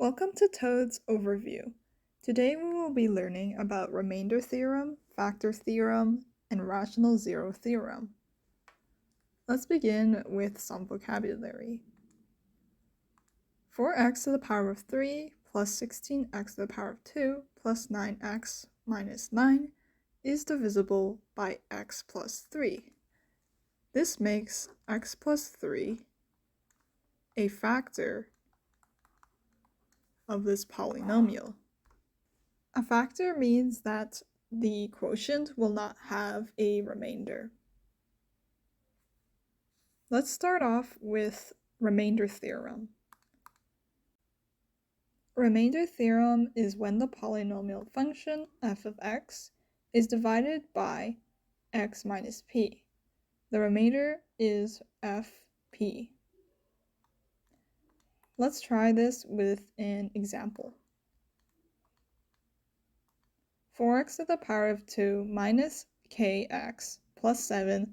Welcome to Toad's Overview. Today we will be learning about remainder theorem, factor theorem, and rational zero theorem. Let's begin with some vocabulary. 4x to the power of 3 plus 16x to the power of 2 plus 9x minus 9 is divisible by x plus 3. This makes x plus 3 a factor of this polynomial. A factor means that the quotient will not have a remainder. Let's start off with remainder theorem. Remainder theorem is when the polynomial function f of x is divided by x minus p. The remainder is fp. Let's try this with an example. 4x to the power of 2 minus kx plus 7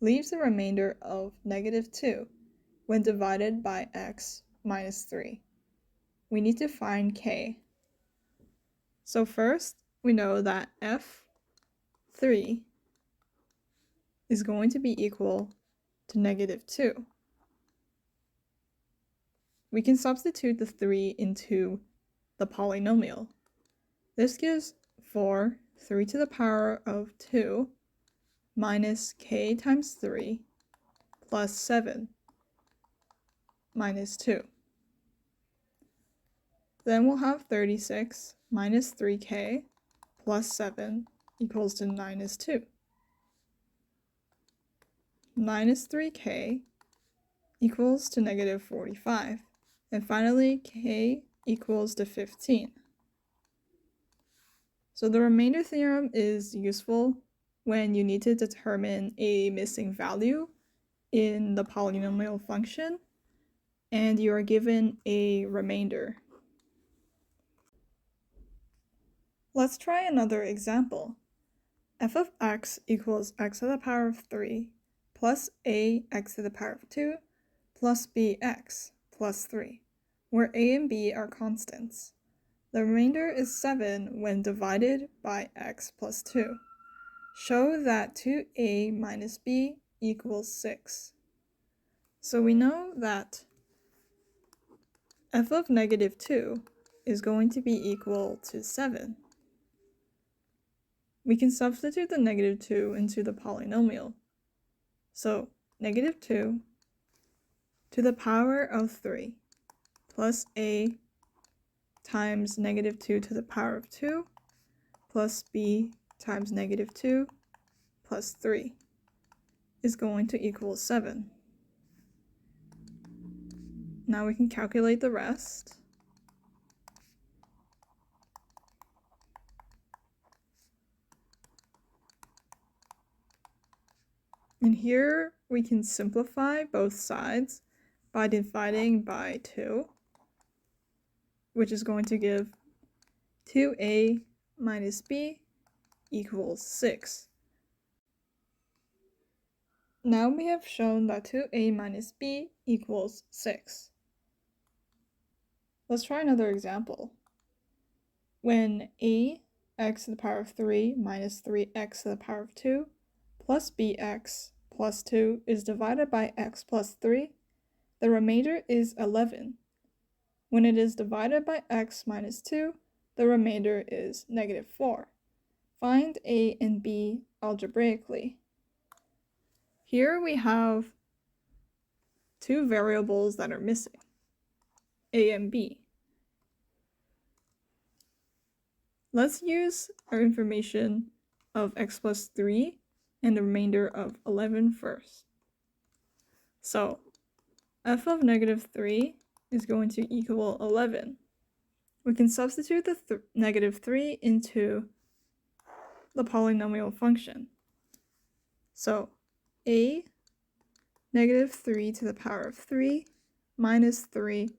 leaves a remainder of negative 2 when divided by x minus 3. We need to find k. So first, we know that f3 is going to be equal to negative 2. We can substitute the 3 into the polynomial. This gives 3 to the power of 2 minus k times 3 plus 7 minus 2. Then we'll have 36 minus 3k plus 7 equals to minus 2. Minus 3k equals to negative 45. And finally, k equals to 15. So the remainder theorem is useful when you need to determine a missing value in the polynomial function and you are given a remainder. Let's try another example. F of x equals x to the power of 3 plus ax to the power of 2 plus bx plus 3, where a and b are constants. The remainder is 7 when divided by x plus 2. Show that 2a minus b equals 6. So we know that f of negative 2 is going to be equal to 7. We can substitute the negative 2 into the polynomial. So negative 2 to the power of 3 plus a times negative 2 to the power of 2 plus b times negative 2 plus 3 is going to equal 7. Now we can calculate the rest. And here we can simplify both sides by dividing by 2, which is going to give 2a minus b equals 6. Now we have shown that 2a minus b equals 6. Let's try another example. When ax to the power of 3 minus 3x to the power of 2 plus bx plus 2 is divided by x plus 3, the remainder is 11. When it is divided by x minus 2, the remainder is negative 4. Find a and b algebraically. Here we have two variables that are missing, a and b. Let's use our information of x plus 3 and the remainder of 11 first. So f of negative 3 is going to equal 11. We can substitute the negative 3 into the polynomial function. So a negative 3 to the power of 3 minus 3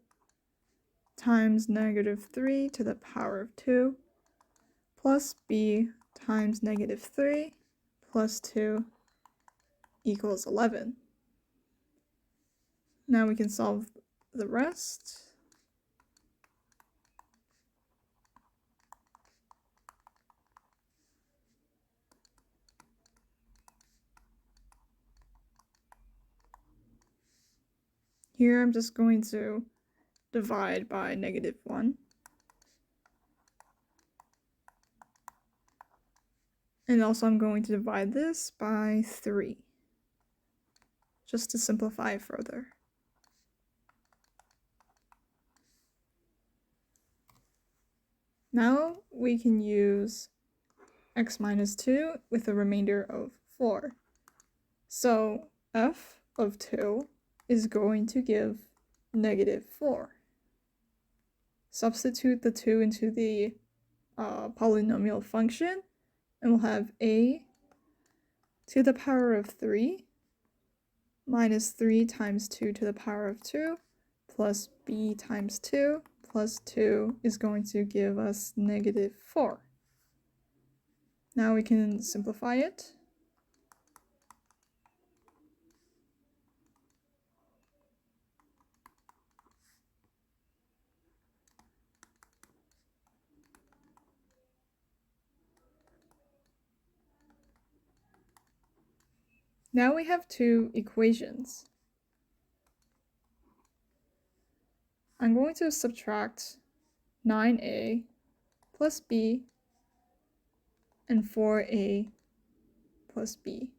times negative 3 to the power of 2 plus b times negative 3 plus 2 equals 11. Now we can solve the rest. Here I'm just going to divide by -1. And also I'm going to divide this by 3, just to simplify further. Now we can use x minus 2 with a remainder of 4. So f of 2 is going to give -4. Substitute the 2 into the polynomial function, and we'll have a to the power of 3 minus 3 times 2 to the power of 2 plus b times 2 plus 2 is going to give us -4. Now we can simplify it. Now we have two equations. I'm going to subtract 9a plus b and 4a plus b.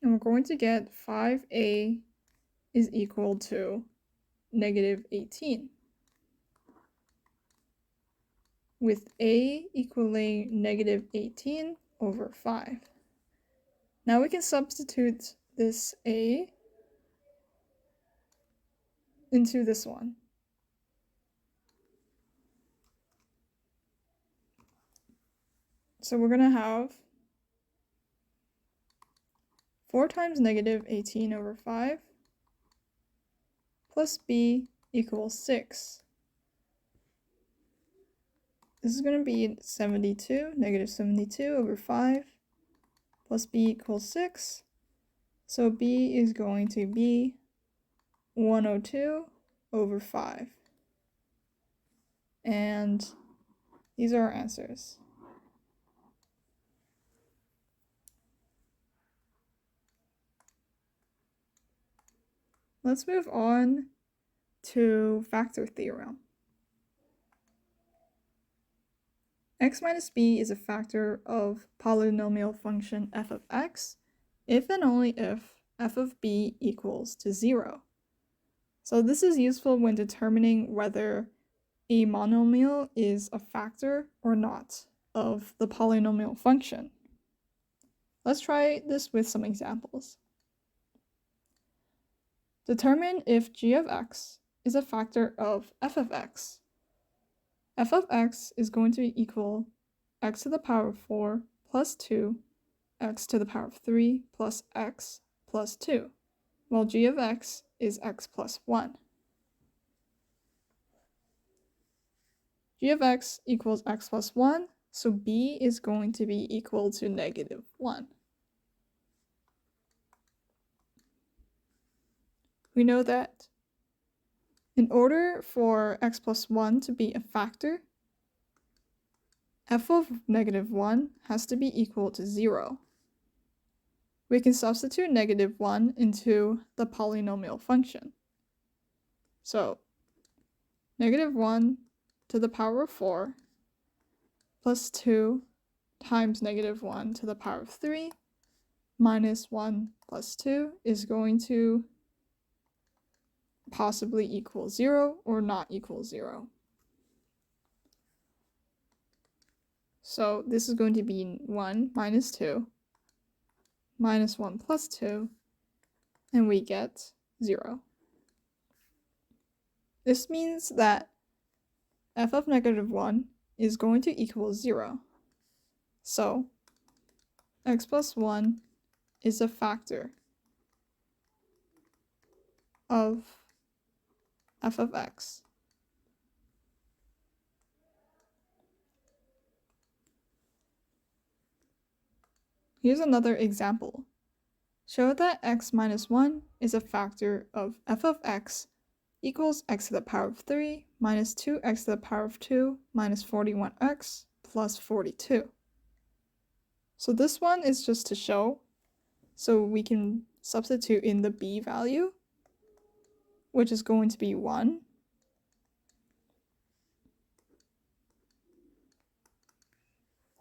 And we're going to get 5a is equal to -18, with a equaling -18 over 5. Now we can substitute this a into this one. So we're going to have 4 times -18 over 5 plus b equals 6. This is going to be 72, -72 over 5 plus b equals 6. So b is going to be 102 over 5. And these are our answers. Let's move on to factor theorem. X minus b is a factor of polynomial function f of x if and only if f of b equals to 0. So this is useful when determining whether a monomial is a factor or not of the polynomial function. Let's try this with some examples. Determine if g of x is a factor of f of x. F of x is going to be equal x to the power of 4 plus 2, x to the power of 3 plus x plus 2, while g of x is x plus 1. G of x equals x plus 1, so b is going to be equal to -1. We know that in order for x plus 1 to be a factor, f of -1 has to be equal to 0. We can substitute -1 into the polynomial function. So, -1 to the power of 4 plus 2 times -1 to the power of 3 minus 1 plus 2 is going to possibly equal 0 or not equal 0. So this is going to be 1 minus 2 minus 1 plus 2, and we get 0. This means that f of -1 is going to equal 0. So x plus 1 is a factor of f of x. Here's another example. Show that x minus 1 is a factor of f of x equals x to the power of 3 minus 2x to the power of 2 minus 41x plus 42. So this one is just to show, so we can substitute in the b value, which is going to be 1,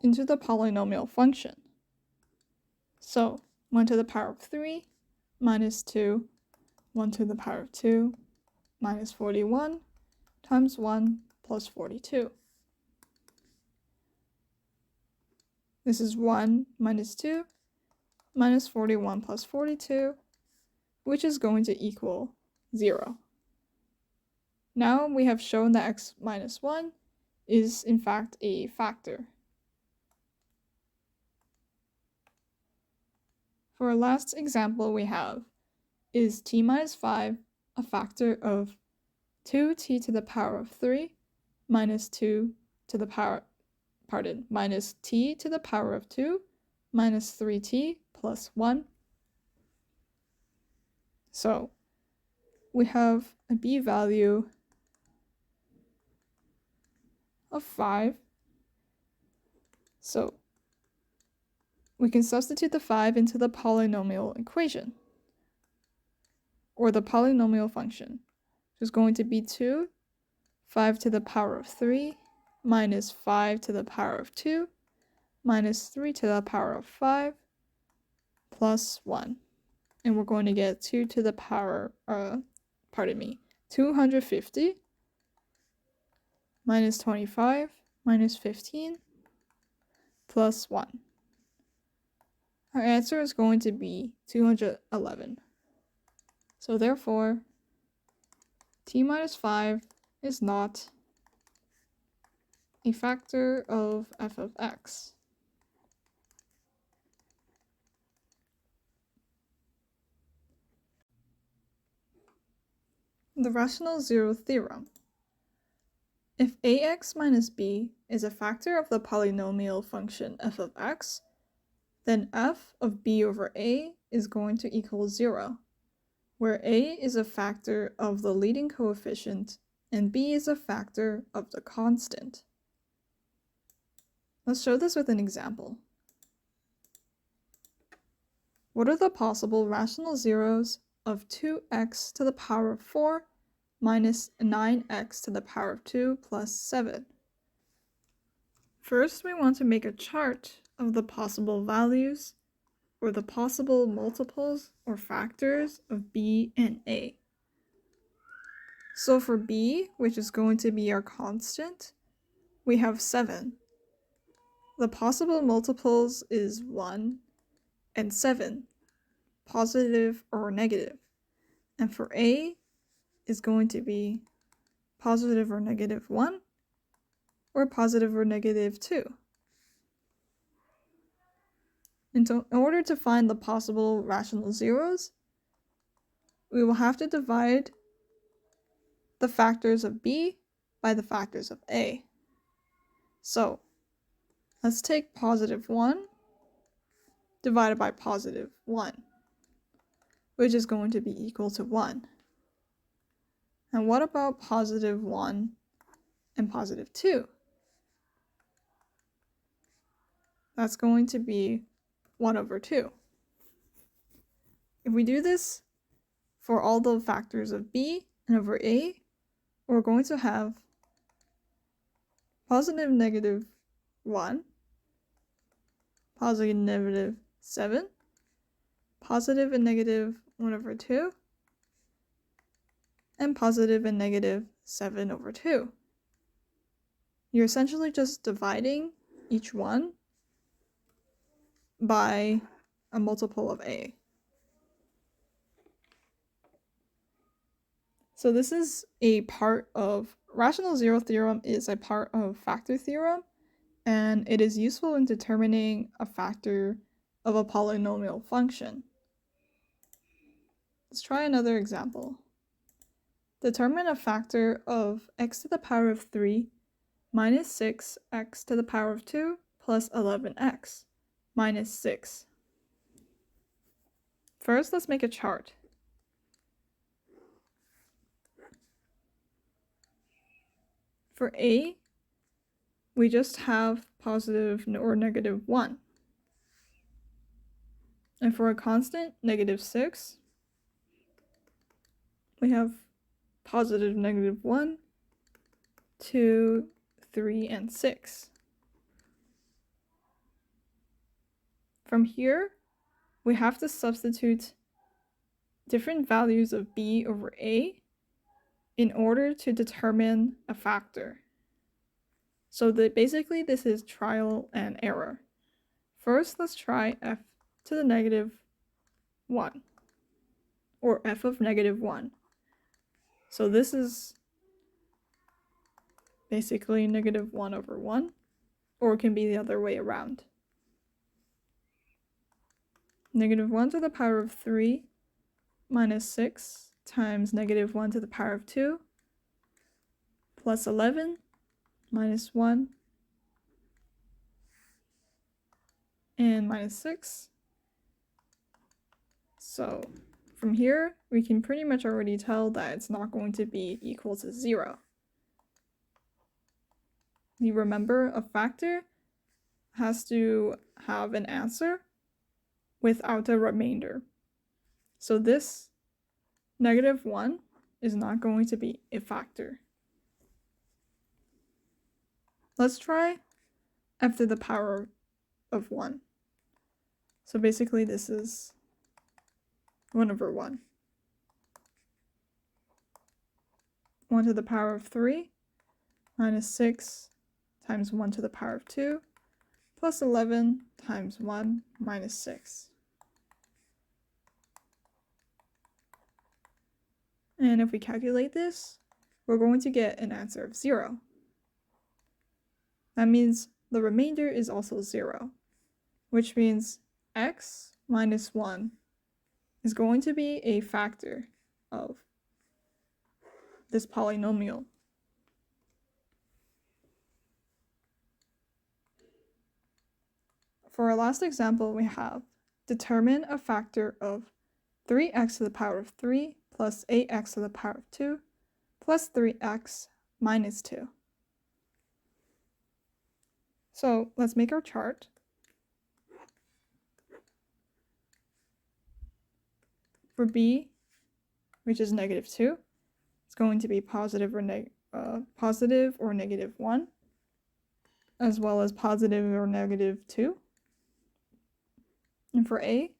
into the polynomial function. So 1 to the power of 3 minus 2, 1 to the power of 2 minus 41 times 1 plus 42. This is 1 minus 2 minus 41 plus 42, which is going to equal 0. Now we have shown that x minus 1 is in fact a factor. For our last example we have, is t minus 5 a factor of 2t to the power of 3 minus 2 to the power, minus t to the power of 2 minus 3t plus 1. So we have a b value of 5. So we can substitute the 5 into the polynomial equation, or the polynomial function, which is going to be 2, 5 to the power of 3, minus 5 to the power of 2, minus 3 to the power of 5, plus 1. And we're going to get 2 to the power, 250, minus 25, minus 15, plus 1. Our answer is going to be 211. So therefore, t minus 5 is not a factor of f of x. The rational zero theorem. If ax minus b is a factor of the polynomial function f of x, then f of b over a is going to equal 0, where a is a factor of the leading coefficient and b is a factor of the constant. Let's show this with an example. What are the possible rational zeros of 2x to the power of 4 minus 9x to the power of 2 plus 7? First, we want to make a chart of the possible values, or the possible multiples or factors of b and a. So for b, which is going to be our constant, we have 7. The possible multiples is 1 and 7, positive or negative. And for a is going to be positive or negative 1 or positive or negative 2. And so in order to find the possible rational zeros, we will have to divide the factors of b by the factors of a. So let's take positive 1 divided by positive 1, which is going to be equal to 1. And what about positive 1 and positive 2? That's going to be 1 over 2. If we do this for all the factors of b and over a, we're going to have positive negative 1, positive negative 7, positive and negative 1 over 2, and positive and negative 7 over 2. You're essentially just dividing each one by a multiple of a. So this is a part of, rational zero theorem is a part of factor theorem, and it is useful in determining a factor of a polynomial function. Let's try another example. Determine a factor of x to the power of 3 minus 6x to the power of 2 plus 11x minus 6. First, let's make a chart. For a, we just have positive or negative 1. And for a constant, -6, we have positive -1, 2, 3, and 6. From here, we have to substitute different values of b over a in order to determine a factor. So basically this is trial and error. First, let's try f to the -1, or f of -1. So this is basically -1 over 1, or it can be the other way around. -1 to the power of 3 minus 6 times -1 to the power of 2 plus 11 minus 1 and minus 6. So from here, we can pretty much already tell that it's not going to be equal to 0. You remember, a factor has to have an answer without a remainder. So this -1 is not going to be a factor. Let's try f to the power of 1. So basically this is 1 over 1. 1 to the power of 3 minus 6 times 1 to the power of 2 plus 11 times 1 minus 6. And if we calculate this, we're going to get an answer of 0. That means the remainder is also 0, which means x minus 1 is going to be a factor of this polynomial. For our last example, we have determine a factor of 3x to the power of 3 plus 8x to the power of 2 plus 3x minus 2. So let's make our chart. For b, which is -2, it's going to be positive or -1, as well as positive or -2. And for a,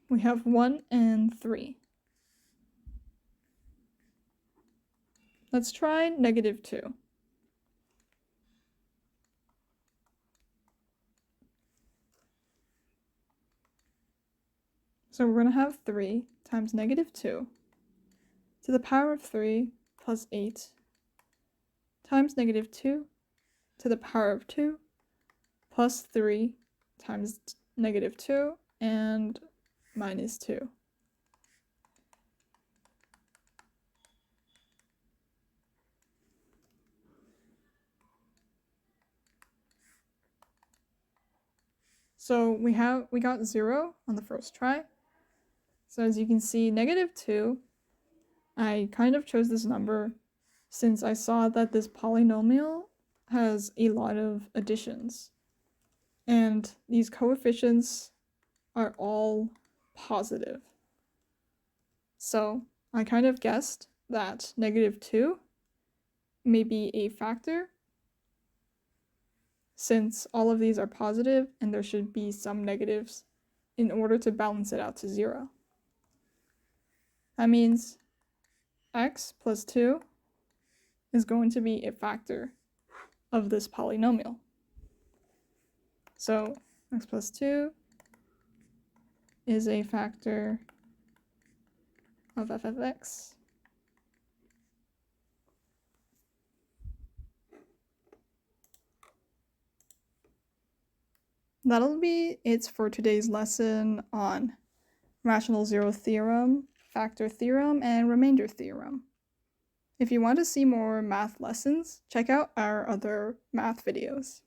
we have 1 and 3. Let's try -2. So we're going to have 3 times -2 to the power of 3 plus 8 times -2 to the power of 2 plus 3 times -2 and minus 2. So we got 0 on the first try. So as you can see, -2, I kind of chose this number since I saw that this polynomial has a lot of additions. And these coefficients are all positive. So I kind of guessed that -2 may be a factor, since all of these are positive and there should be some negatives in order to balance it out to 0. That means x plus 2 is going to be a factor of this polynomial. So x plus 2 is a factor of f of x. That'll be it for today's lesson on rational zero theorem, factor theorem, and remainder theorem. If you want to see more math lessons, check out our other math videos.